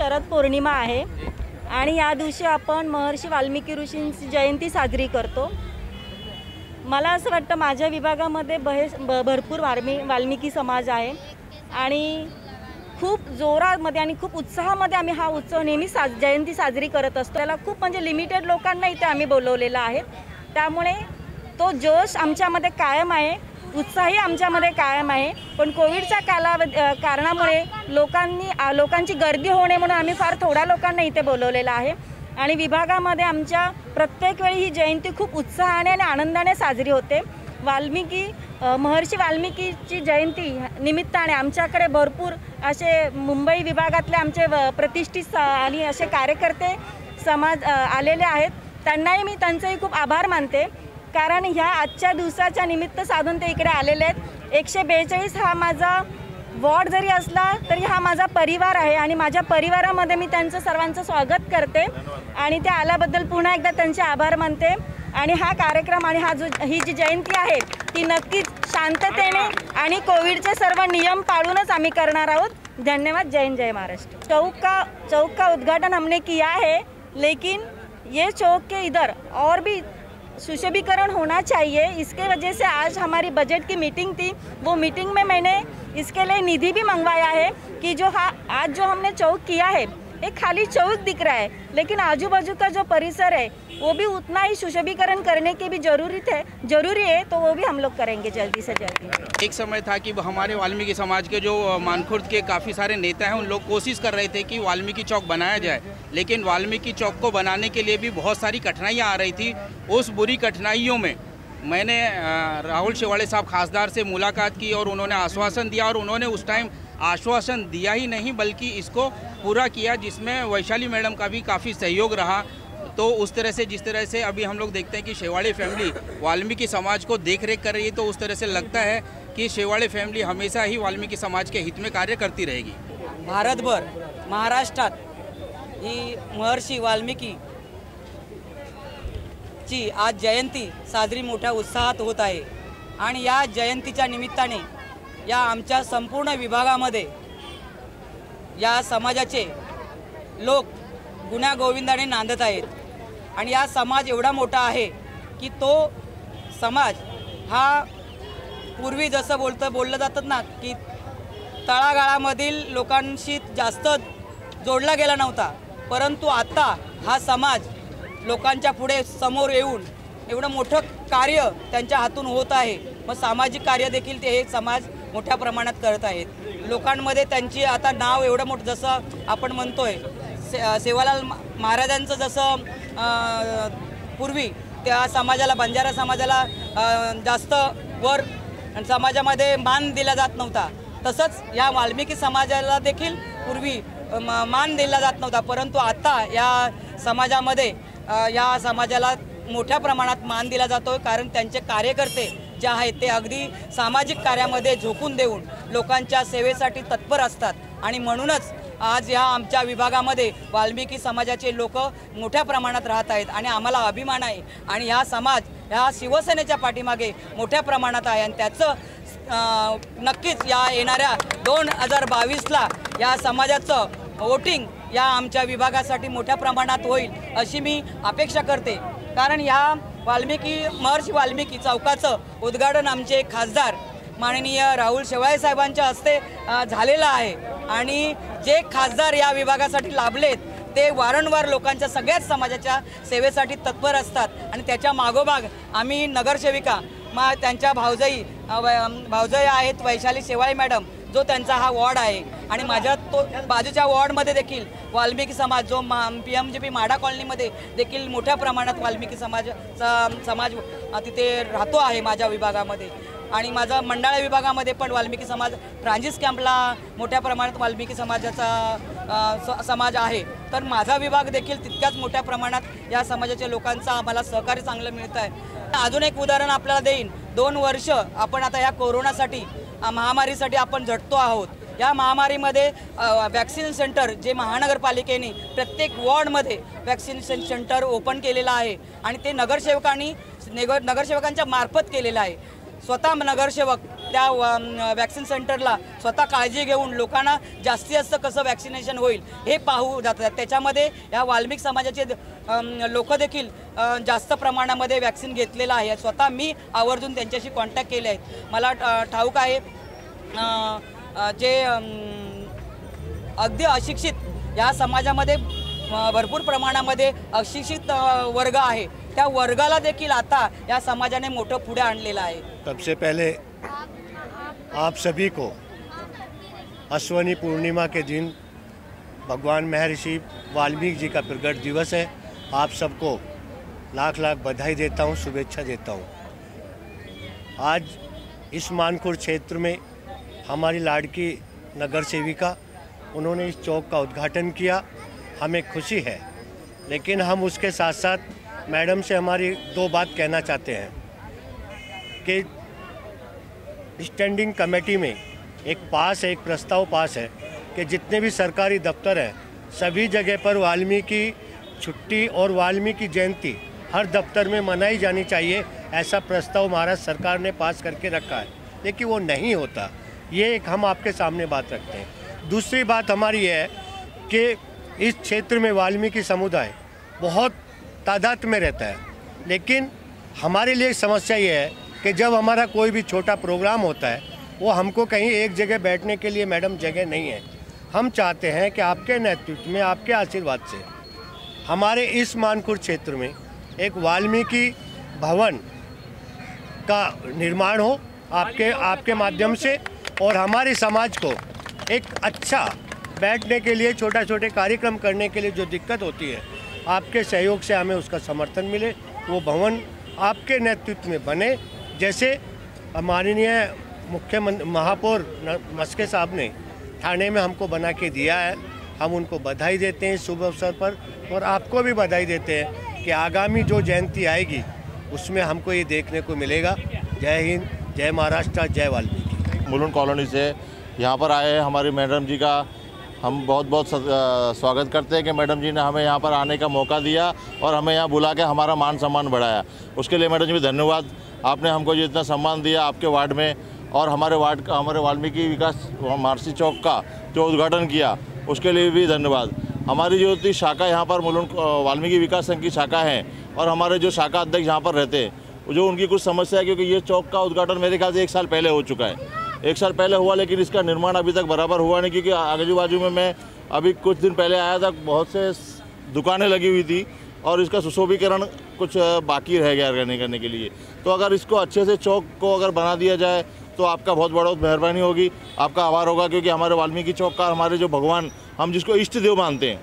शरद पौर्णिमा आहे आणि या दिवशी आपण महर्षी वाल्मिकी ऋषींची जयंती साजरी करतो। मला असं वाटतं माझ्या विभागामध्ये भरपूर वाल्मिकी समाज आहे आणि खूप जोरामध्ये आणि खूप उत्साहामध्ये आम्ही हा उत्सव नेहमी जयंती साजरी करत असतो। त्याला खूप म्हणजे लिमिटेड लोकांना इथे आम्ही बोलवलेलं आहे, त्यामुळे तो जोश आमच्यामध्ये कायम आहे, उत्साहही आमच्यामध्ये कायम आहे। पण कोविडच्या कारणामुळे लोकांची गर्दी होऊ नये म्हणून आम्ही फार थोड्या लोकांना इथे बोलवलेलं आहे आणि विभागामध्ये आमच्या प्रत्येक वेळी ही जयंती खूप उत्साहाने आणि आनंदाने साजरी होते। महर्षी वाल्मिकीची जयंती निमित्ताने आमच्याकडे भरपूर असे मुंबई विभागातले आमचे प्रतिष्ठित आणि असे कार्यकर्ते समाज आलेले आहेत। त्यांनाही मी त्यांचेही खूप आभार मानते, कारण ह्या आजच्या दिवसाच्या निमित्त साधून ते इकडे आलेले आहेत। 142 हा माझा वॉर्ड जरी असला तरी हा माझा परिवार आहे आणि माझ्या परिवारामध्ये मी त्यांचं सर्वांचं स्वागत करते आणि ते आल्याबद्दल पुन्हा एकदा त्यांचे आभार मानते। आणि हा कार्यक्रम आणि ही जी जयंती आहे ती नक्कीच शांततेने आणि कोविडचे सर्व नियम पाळूनच आम्ही करणार आहोत। धन्यवाद। जय हिंद, जय महाराष्ट्र। चौक का उद्घाटन हमने किया है, लेकिन ये चौक के इधर और भी सुशोभीकरण होना चाहिए। इसके वजह से आज हमारी बजट की मीटिंग थी, वो मीटिंग में मैंने इसके लिए निधि भी मंगवाया है कि आज जो हमने चौक किया है एक खाली चौक दिख रहा है, लेकिन आजू बाजू का जो परिसर है वो भी उतना ही सुशोभीकरण करने की भी जरूरी है, तो वो भी हम लोग करेंगे जल्दी से जल्दी। एक समय था कि हमारे वाल्मीकि समाज के जो मानखुर्द के काफ़ी सारे नेता हैं उन लोग कोशिश कर रहे थे कि वाल्मीकि चौक बनाया जाए, लेकिन वाल्मीकि चौक को बनाने के लिए भी बहुत सारी कठिनाइयाँ आ रही थी। उस बुरी कठिनाइयों में मैंने राहुल शेवाड़े साहब खासदार से मुलाकात की और उन्होंने आश्वासन दिया, और उन्होंने उस टाइम आश्वासन दिया ही नहीं बल्कि इसको पूरा किया, जिसमें वैशाली मैडम का भी काफ़ी सहयोग रहा। तो उस तरह से जिस तरह से अभी हम लोग देखते हैं कि शेवाड़े फैमिली वाल्मीकि समाज को देख रेख कर रही है, तो उस तरह से लगता है कि शेवाड़े फैमिली हमेशा ही वाल्मीकि समाज के हित में कार्य करती रहेगी। भारतभर महाराष्ट्रात ही महर्षी वाल्मिकी ची आज जयंती साजरी मोठ्या उत्साहात होत आहे आणि या जयंतीच्या निमित्ताने या आमच्या संपूर्ण विभागामध्ये या समाजाचे लोक गुण्यागोविंदाने नांदत आहेत आणि या समाज एवढा मोठा आहे की तो समाज हा पूर्वी जसं बोललं जातात ना की तळागाळामधील लोकांशी जास्त जोडला गेला नव्हता, परंतु आता हा समाज लोकांच्या पुढे समोर येऊन एवढं मोठं कार्य त्यांच्या हातून होत आहे। मग सामाजिक कार्य देखील ते हे समाज मोठ्या प्रमाणात करत आहेत। लोकांमध्ये त्यांची आता नाव एवढं मोठं, जसं आपण म्हणतोय सेवालाल महाराजांचं जसं पूर्वी त्या समाजाला, बंजारा समाजाला जास्त वर समाजामध्ये मान दिला जात नव्हता, तसंच या वाल्मिकी समाजाला देखील पूर्वी मान दिला जात नव्हता, परंतु आता या समाजामध्ये या समाजाला मोठ्या प्रमाणात मान दिला जातो, कारण त्यांचे कार्यकर्ते जे आहेत ते अगदी सामाजिक कार्यामध्ये झोकून देऊन लोकांच्या सेवेसाठी तत्पर असतात आणि म्हणूनच आज या आमच्या विभागामध्ये वाल्मिकी समाजाचे लोक मोठ्या प्रमाणात राहत आहेत आणि आम्हाला अभिमान आहे आणि हा समाज ह्या शिवसेनेच्या पाठीमागे मोठ्या प्रमाणात आहे आणि त्याचं नक्कीच या येणाऱ्या 2022ला या समाजाचं वोटिंग या आमच्या विभागासाठी मोठ्या प्रमाणात होईल अशी मी अपेक्षा करते, कारण या महर्षी वाल्मिकी चौकाचं उद्घाटन आमचे खासदार माननीय राहुल शेवाळे साहेबांच्या हस्ते झालेलं आहे आणि जे खासदार या विभागासाठी लाभलेत ते वारंवार लोकांच्या सगळ्याच समाजाच्या सेवेसाठी तत्पर असतात आणि त्याच्या मागोमाग आम्ही नगरसेविका त्यांच्या भावजई आहेत वैशाली शेवाळे मॅडम, जो त्यांचा हा वॉर्ड आहे आणि माझ्या तो बाजूच्या वॉर्डमध्ये देखील वाल्मिकी समाज जो PMGP माडा कॉलनीमध्ये देखील मोठ्या प्रमाणात वाल्मिकी समाज तिथे राहतो आहे माझ्या विभागामध्ये आणि माझा मंडाळा विभागामध्ये पण वाल्मिकी समाज ट्रान्झिस कॅम्पला मोठ्या प्रमाणात वाल्मिकी समाजाचा समाज आहे, तर माझा विभाग देखील तितक्याच मोठ्या प्रमाणात या समाजाच्या लोकांचा आम्हाला सहकार्य चांगलं मिळतं आहे। अजून एक उदाहरण आपल्याला देईन, 2 वर्ष आपण आता या कोरोनासाठी महामारीसाठी आपण झटतो आहोत। या महामारीमध्ये वॅक्सिन सेंटर जे महानगरपालिकेने प्रत्येक वॉर्डमध्ये वॅक्सिनेशन सेंटर ओपन केलेलं आहे आणि ते नगरसेवकांच्या मार्फत केलेलं आहे। स्वतः नगरसेवक त्या वॅक्सिन सेंटरला स्वतः काळजी घेऊन लोकांना जास्तीत जास्त कसं वॅक्सिनेशन होईल हे पाहू जातात. त्याच्यामध्ये या वाल्मिक समाजाचे लोक देखील जास्त प्रमाणामध्ये वॅक्सिन घेतलेलं आहे. स्वतः मी आवर्जून त्यांच्याशी कॉन्टॅक्ट केले आहेत. मला ठाऊक आहे जे अगदी अशिक्षित या समाजामध्ये भरपूर प्रमाणामध्ये अशिक्षित वर्ग आहे, त्या वर्गाला देखील आता या समाजाने मोठं पुढे आणलेलं आहे. सबसे पहले आप सभी को अश्वनी पूर्णिमा के दिन भगवान महर्षि वाल्मीकि जी का प्रकट दिवस है. आप सबको लाख लाख बधाई देता हूँ, शुभेच्छा देता हूँ. आज इस मानखुर्द क्षेत्र में हमारी लाड़की नगर सेविका उन्होंने इस चौक का उद्घाटन किया. हमें खुशी है, लेकिन हम उसके साथ साथ मैडम से हमारी दो बात कहना चाहते हैं कि स्टैंडिंग कमेटी में एक प्रस्ताव पास है कि जितने भी सरकारी दफ्तर हैं सभी जगह पर वाल्मीकि छुट्टी और वाल्मीकि जयंती हर दफ्तर में मनाई जानी चाहिए. ऐसा प्रस्ताव महाराष्ट्र सरकार ने पास करके रखा है, लेकिन वो नहीं होता. ये एक हम आपके सामने बात रखते हैं. दूसरी बात हमारी है कि इस क्षेत्र में वाल्मीकि समुदाय बहुत तादाद में रहता है, लेकिन हमारे लिए समस्या ये है कि जब हमारा कोई भी छोटा प्रोग्राम होता है वो हमको कहीं एक जगह बैठने के लिए मैडम जगह नहीं है. हम चाहते हैं कि आपके नेतृत्व में, आपके आशीर्वाद से हमारे इस मानखुर्द क्षेत्र में एक वाल्मीकि भवन का निर्माण हो आपके माध्यम से, और हमारे समाज को एक अच्छा बैठने के लिए, छोटा छोटे कार्यक्रम करने के लिए जो दिक्कत होती है, आपके सहयोग से हमें उसका समर्थन मिले. वो भवन आपके नेतृत्व में बने, जैसे माननीय मुख्यमंत्री महापौर मस्के साहब ने ठाणे में हमको बना के दिया है. हम उनको बधाई देते हैं शुभ अवसर पर, और आपको भी बधाई देते हैं कि आगामी जो जयंती आएगी उसमें हमको ये देखने को मिलेगा. जय हिंद, जय महाराष्ट्र, जय वाल्मीकि. मुलुंड कॉलोनी से यहाँ पर आए हमारी मैडम जी का हम बहुत बहुत स्वागत करते हैं कि मैडम जी ने हमें यहाँ पर आने का मौका दिया और हमें यहाँ बुला के हमारा मान सम्मान बढ़ाया. उसके लिए मैडम जी भी धन्यवाद. आपने हमको जो इतना सम्मान दिया आपके वार्ड में, और हमारे वार्ड का, हमारे वाल्मीकि विकास मार्सी चौक का जो उद्घाटन किया उसके लिए भी धन्यवाद. हमारी जो थी शाखा यहाँ पर मुलुंड वाल्मीकि विकास संघ की शाखा है, और हमारे जो शाखा अध्यक्ष यहाँ पर रहते हैं, जो उनकी कुछ समस्या है, क्योंकि ये चौक का उद्घाटन मेरे ख्याल से 1 साल पहले हो चुका है. 1 साल पहले हुआ, लेकिन इसका निर्माण अभी तक बराबर हुआ नहीं, क्योंकि आजू बाजू में मैं अभी कुछ दिन पहले आया था, बहुत से दुकानें लगी हुई थी और इसका सुशोभीकरण कुछ बाकी रह गया करने के लिए. तो अगर इसको अच्छे से चौक को अगर बना दिया जाए तो आपका बहुत बड़ा मेहरबानी होगी, आपका आभार होगा. क्योंकि हमारे वाल्मीकि चौक का, हमारे जो भगवान, हम जिसको इष्ट देव मानते हैं,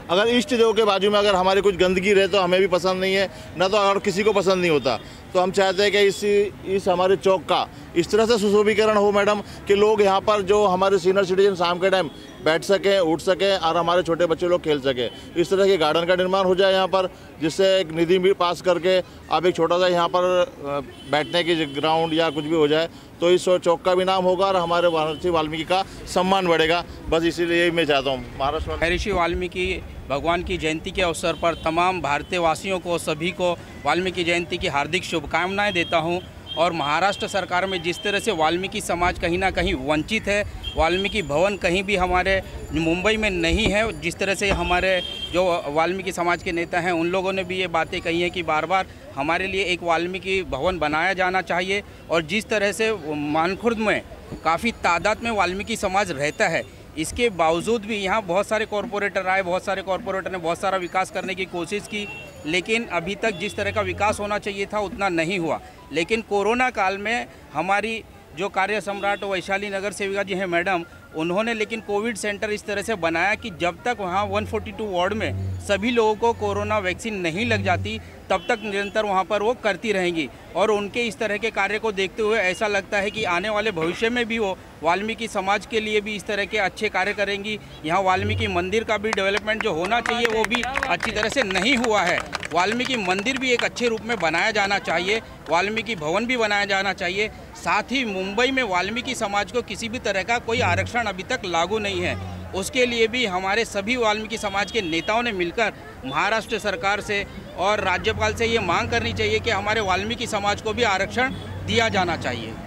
अगर इष्ट देव के बाजू में अगर हमारे कुछ गंदगी रहे तो हमें भी पसंद नहीं है, ना तो अगर किसी को पसंद नहीं होता. तो हम चाहते हैं कि इस हमारे चौक का इस तरह से सुशोभीकरण हो मैडम, कि लोग यहाँ पर जो हमारे सीनियर सिटीजन शाम के टाइम बैठ सकें, उठ सकें, और हमारे छोटे बच्चे लोग खेल सकें. इस तरह के गार्डन का निर्माण हो जाए यहाँ पर, जिससे एक निधि भी पास करके अब एक छोटा सा यहाँ पर बैठने की ग्राउंड या कुछ भी हो जाए, तो इस चौक का भी नाम होगा और हमारे महर्षि वाल्मीकि का सम्मान बढ़ेगा. बस इसीलिए मैं चाहता हूँ महाराष्ट्र महर्षि वाल्मीकि भगवान की जयंती के अवसर पर तमाम भारतीय वासियों को, सभी को वाल्मीकि जयंती की हार्दिक शुभकामनाएं देता हूं. और महाराष्ट्र सरकार में जिस तरह से वाल्मीकि समाज कहीं ना कहीं वंचित है, वाल्मीकि भवन कहीं भी हमारे मुंबई में नहीं है, जिस तरह से हमारे जो वाल्मीकि समाज के नेता हैं उन लोगों ने भी ये बातें कही हैं कि बार बार हमारे लिए एक वाल्मीकि भवन बनाया जाना चाहिए. और जिस तरह से मानखुर्द में काफ़ी तादाद में वाल्मीकि समाज रहता है, इसके बावजूद भी यहाँ बहुत सारे कॉरपोरेटर आए, बहुत सारे कॉरपोरेटर ने बहुत सारा विकास करने की कोशिश की, लेकिन अभी तक जिस तरह का विकास होना चाहिए था उतना नहीं हुआ. लेकिन कोरोना काल में हमारी जो कार्य सम्राट वैशाली नगर सेविका जी हैं मैडम, उन्होंने लेकिन कोविड सेंटर इस तरह से बनाया कि जब तक वहाँ 142 वार्ड में सभी लोगों को कोरोना वैक्सीन नहीं लग जाती तब तक निरंतर वहाँ पर वो करती रहेंगी. और उनके इस तरह के कार्य को देखते हुए ऐसा लगता है कि आने वाले भविष्य में भी वो वाल्मीकि समाज के लिए भी इस तरह के अच्छे कार्य करेंगी. यहाँ वाल्मीकि मंदिर का भी डेवलपमेंट जो होना चाहिए वो भी अच्छी तरह से नहीं हुआ है. वाल्मीकि मंदिर भी एक अच्छे रूप में बनाया जाना चाहिए, वाल्मीकि भवन भी बनाया जाना चाहिए. साथ ही मुंबई में वाल्मीकि समाज को किसी भी तरह का कोई आरक्षण अभी तक लागू नहीं है. उसके लिए भी हमारे सभी वाल्मीकि समाज के नेताओं ने मिलकर महाराष्ट्र सरकार से और राज्यपाल से ये मांग करनी चाहिए कि हमारे वाल्मीकि समाज को भी आरक्षण दिया जाना चाहिए।